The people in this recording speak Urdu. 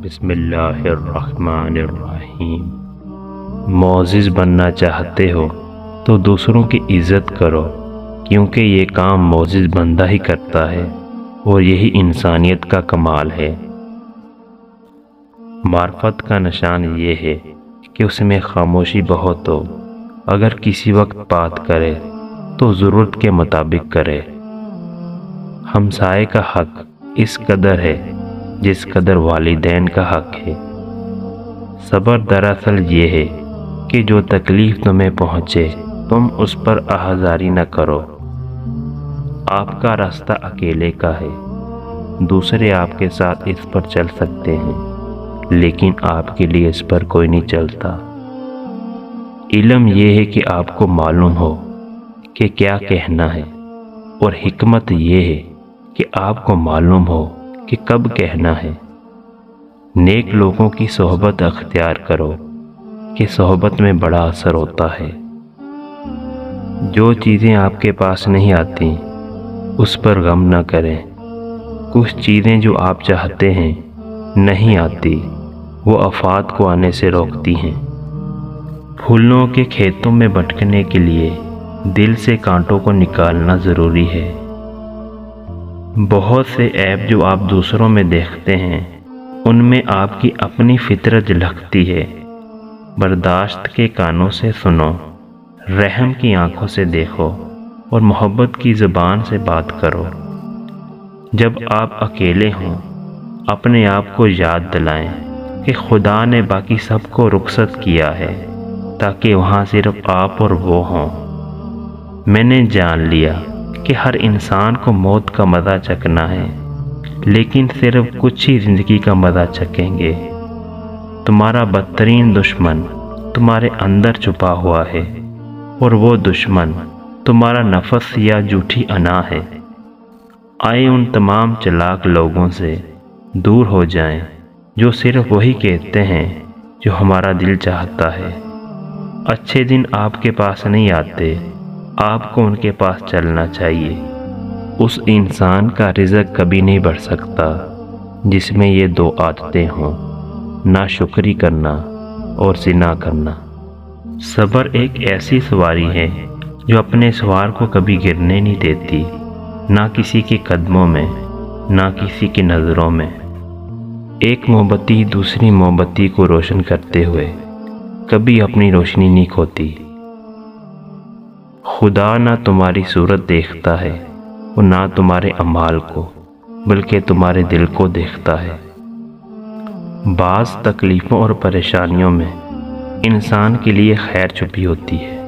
بسم اللہ الرحمن الرحیم۔ معزز بننا چاہتے ہو تو دوسروں کی عزت کرو، کیونکہ یہ کام معزز بندہ ہی کرتا ہے اور یہی انسانیت کا کمال ہے۔ معرفت کا نشان یہ ہے کہ اس میں خاموشی بہت ہو، اگر کسی وقت بات کرے تو ضرورت کے مطابق کرے۔ ہمسائے کا حق اس قدر ہے جس قدر والدین کا حق ہے۔ صبر دراصل یہ ہے کہ جو تکلیف تمہیں پہنچے تم اس پر آہذاری نہ کرو۔ آپ کا راستہ اکیلے کا ہے، دوسرے آپ کے ساتھ اس پر چل سکتے ہیں، لیکن آپ کے لیے اس پر کوئی نہیں چلتا۔ علم یہ ہے کہ آپ کو معلوم ہو کہ کیا کہنا ہے، اور حکمت یہ ہے کہ آپ کو معلوم ہو کہ کب کہنا ہے۔ نیک لوگوں کی صحبت اختیار کرو کہ صحبت میں بڑا اثر ہوتا ہے۔ جو چیزیں آپ کے پاس نہیں آتی اس پر غم نہ کریں۔ کچھ چیزیں جو آپ چاہتے ہیں نہیں آتی، وہ آفات کو آنے سے روکتی ہیں۔ پھولوں کے کھیتوں میں بھٹکنے کے لیے دل سے کانٹوں کو نکالنا ضروری ہے۔ بہت سے عیب جو آپ دوسروں میں دیکھتے ہیں ان میں آپ کی اپنی فطرت جھلکتی ہے۔ برداشت کے کانوں سے سنو، رحم کی آنکھوں سے دیکھو اور محبت کی زبان سے بات کرو۔ جب آپ اکیلے ہوں اپنے آپ کو یاد دلائیں کہ خدا نے باقی سب کو رخصت کیا ہے تاکہ وہاں صرف آپ اور وہ ہوں۔ میں نے جان لیا کہ ہر انسان کو موت کا مزہ چکھنا ہے، لیکن صرف کچھ ہی زندگی کا مزہ چکھیں گے۔ تمہارا بدترین دشمن تمہارے اندر چھپا ہوا ہے، اور وہ دشمن تمہارا نفس یا جھوٹی انا ہے۔ آئے ان تمام چلاک لوگوں سے دور ہو جائیں جو صرف وہی کہتے ہیں جو ہمارا دل چاہتا ہے۔ اچھے دن آپ کے پاس نہیں آتے، آپ کو ان کے پاس چلنا چاہیے۔ اس انسان کا رزق کبھی نہیں بڑھ سکتا جس میں یہ دو عادتیں ہوں، ناشکری کرنا اور زنا کرنا۔ صبر ایک ایسی سواری ہے جو اپنے سوار کو کبھی گرنے نہیں دیتی، نہ کسی کے قدموں میں نہ کسی کی نظروں میں۔ ایک موم بتی دوسری موم بتی کو روشن کرتے ہوئے کبھی اپنی روشنی نہیں کھوتی۔ خدا نہ تمہاری صورت دیکھتا ہے اور نہ تمہارے اعمال کو، بلکہ تمہارے دل کو دیکھتا ہے۔ بعض تکلیفوں اور پریشانیوں میں انسان کے لیے خیر چھپی ہوتی ہے۔